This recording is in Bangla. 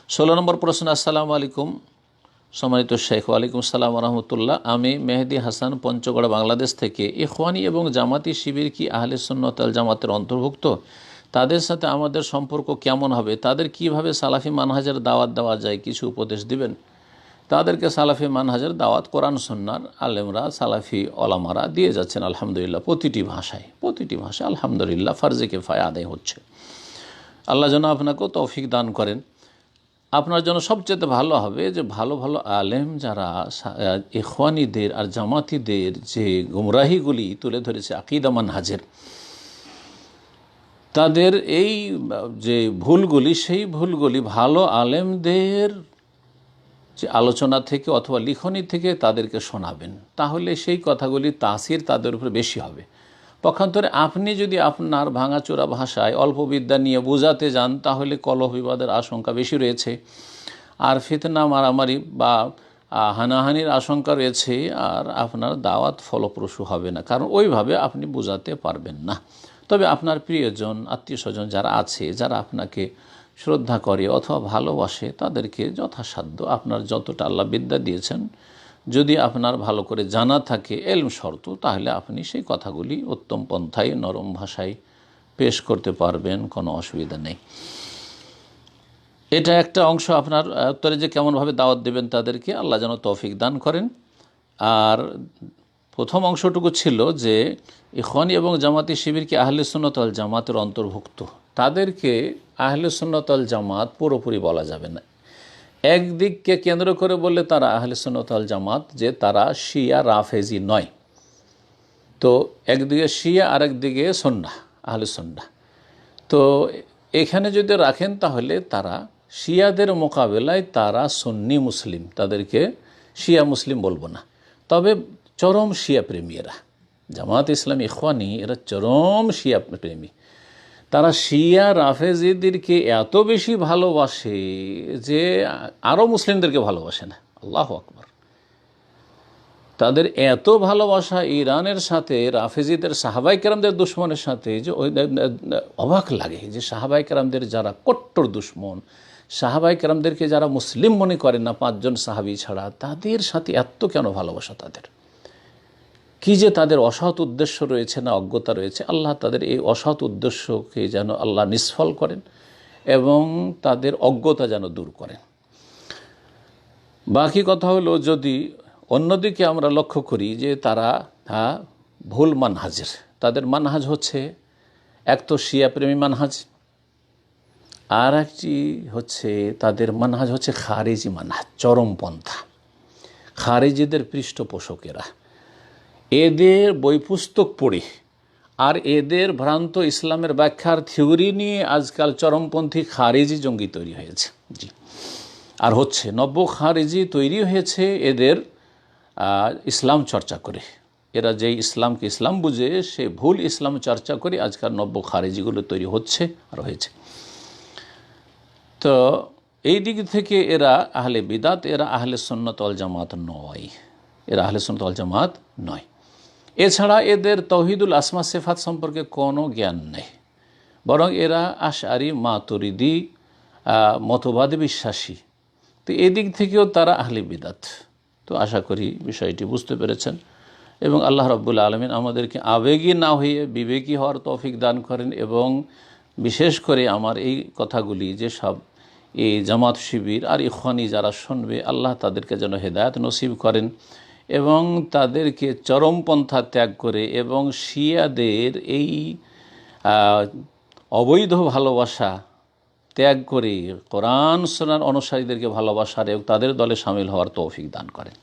16 নম্বর প্রশ্ন। আসসালামু আলাইকুম সম্মানিত শেখ। ওয়ালাইকুম সালাম রহমতুল্লাহ। আমি মেহেদি হাসান, পঞ্চগড়, বাংলাদেশ থেকে। ইখওয়ানি এবং জামাতি শিবির কি আহলে সুন্নাত ওয়াল জামাতের অন্তর্ভুক্ত? তাদের সাথে আমাদের সম্পর্ক কেমন হবে? তাদের কিভাবে সালাফি মানহাজের দাওয়াত দেওয়া যায়, কিছু উপদেশ দিবেন? তাদেরকে সালাফি মানহাজের দাওয়াত কোরআন সুন্নাহর আলেমরা, সালাফি ওলামারা দিয়ে যাচ্ছেন আলহামদুলিল্লাহ, প্রতিটি ভাষায় আলহামদুলিল্লাহ ফার্জে কিফায়া আদায় হচ্ছে। আল্লাহ যেন আপনাকেও তৌফিক দান করেন। আপনার জন্য সবচেয়ে ভালো হবে যে ভালো ভালো আলেম যারা ইখওয়ানিদের আর জামাতিদের যে গুমরাহিগুলি তুলে ধরেছে আকীদা মানহাজের, তাদের এই যে ভুলগুলি, সেই ভুলগুলি ভালো আলেমদের যে আলোচনা থেকে অথবা লিখনি থেকে তাদেরকে শোনাবেন, তাহলে সেই কথাগুলি তাসির তাদের উপরে বেশি হবে। পক্ষান্তরে আপনি যদি আপনার ভাঙাচোরা ভাষায় অল্প বিদ্যা নিয়ে বোঝাতে যান, তাহলে কলহ বিবাদের আশঙ্কা বেশি রয়েছে, আর ফিতনা মারামারি বা হানাহানির আশঙ্কা রয়েছে, আর আপনার দাওয়াত ফলপ্রসূ হবে না, কারণ ওইভাবে আপনি বোঝাতে পারবেন না। তবে আপনার প্রিয়জন, আত্মীয় স্বজন যারা আছে, যারা আপনাকে শ্রদ্ধা করে অথবা ভালোবাসে, তাদেরকে যথাসাধ্য আপনার যতটা আল্লাহ বিদ্যা দিয়েছেন, যদি আপনার ভালো করে জানা থাকে এলম শর্ত, তাহলে আপনি সেই কথাগুলি উত্তম পন্থায় নরম ভাষায় পেশ করতে পারবেন, কোনো অসুবিধা নেই। এটা একটা অংশ। আপনার উত্তরে যে কেমনভাবে দাওয়াত দেবেন তাদেরকে, আল্লাহ যেন তৌফিক দান করেন। আর প্রথম অংশটুকু ছিল যে ইখওয়ানি এবং জামাতি শিবির কি আহলে সুন্নাত ওয়াল জামাতের অন্তর্ভুক্ত? তাদেরকে আহলে সুন্নাত ওয়াল জামাত পুরোপুরি বলা যাবে না। একদিককে কেন্দ্র করে বললে তারা আহলে সুন্নাত ওয়াল জামাত, যে তারা শিয়া রাফেজি নয়। তো একদিকে শিয়া আর একদিকে সুন্নাহ, আহলে সুন্নাহ। তো এখানে যদি রাখেন তাহলে তারা শিয়াদের মোকাবেলায় তারা সুন্নি মুসলিম, তাদেরকে শিয়া মুসলিম বলবো না। তবে চরম শিয়া প্রেমী এরা, জামাত ইসলাম ইখওয়ানি এরা চরম শিয়া প্রেমী। তারা শিয়া রাফেজিদেরকে এত বেশি ভালোবাসে যে আরও মুসলিমদেরকে ভালোবাসে না। আল্লাহু আকবার। তাদের এত ভালোবাসা ইরানের সাথে রাফেজিদের সাহাবাই কেরামদের দুশ্মনের সাথে, যে অবাক লাগে যে সাহাবাই কেরামদের যারা কট্টর দুশ্মন, সাহাবাই কেরামদেরকে যারা মুসলিম মনে করেন না 5 জন সাহাবি ছাড়া, তাদের সাথে এত কেন ভালোবাসা? তাদের কি যে তাদের অসৎ উদ্দেশ্য রয়েছে না অজ্ঞতা রয়েছে, আল্লাহ তাদের এই অসৎ উদ্দেশ্যকে যেন আল্লাহ নিষ্ফল করেন এবং তাদের অজ্ঞতা যেন দূর করেন। বাকি কথা হলো, যদি অন্যদিকে আমরা লক্ষ্য করি যে তারা ভুল মানহাজের, তাদের মানহাজ হচ্ছে এক তো শিয়া প্রেমী মানহাজ, আর একটি হচ্ছে তাদের মানহাজ হচ্ছে খারেজি মানহাজ, চরমপন্থা। খারেজিদের পৃষ্ঠপোষকেরা এদের বই পুস্তক পড়ে আর এদের ভ্রান্ত ইসলামের ব্যাখ্যার থিওরি নিয়ে আজকাল চরমপন্থী খারেজি জঙ্গি তৈরি হয়েছে। জি, আর হচ্ছে নব্য খারেজি তৈরি হয়েছে এদের ইসলাম চর্চা করে। এরা যেই ইসলামকে ইসলাম বুঝে, সে ভুল ইসলাম চর্চা করে আজকাল নব্য খারেজিগুলো তৈরি হচ্ছে আর হয়েছে। তো এই দিক থেকে এরা আহলে বিদাত, এরা আহলে সুন্নাত ওয়াল জামাত নয়, এরা আহলে সুন্নাত ওয়াল জামাত নয়। এছাড়া এদের তাওহীদুল আসমা সিফাত সম্পর্কে কোনো জ্ঞান নেই, বরং এরা আশআরি মাতুরিদি মতবাদে বিশ্বাসী। তো এদিক থেকেও তারা আহলে বিদাত। তো আশা করি বিষয়টি বুঝতে পেরেছেন, এবং আল্লাহ রাব্বুল আলামিন আমাদেরকে আবেগী না হয়ে বিবেকী হওয়ার তৌফিক দান করেন, এবং বিশেষ করে আমার এই কথাগুলি যে সব এই জামাত শিবির আর ইখওয়ানি যারা শুনবে, আল্লাহ তাদেরকে যেন হেদায়েত নসিব করেন এবং তাদেরকে চরমপন্থা ত্যাগ করে এবং শিয়াদের এই অবৈধ ভালোবাসা ত্যাগ করে কোরআন সুন্নাহর অনুসারীদেরকে ভালোবাসার এবং তাদের দলে শামিল হওয়ার তৌফিক দান করেন।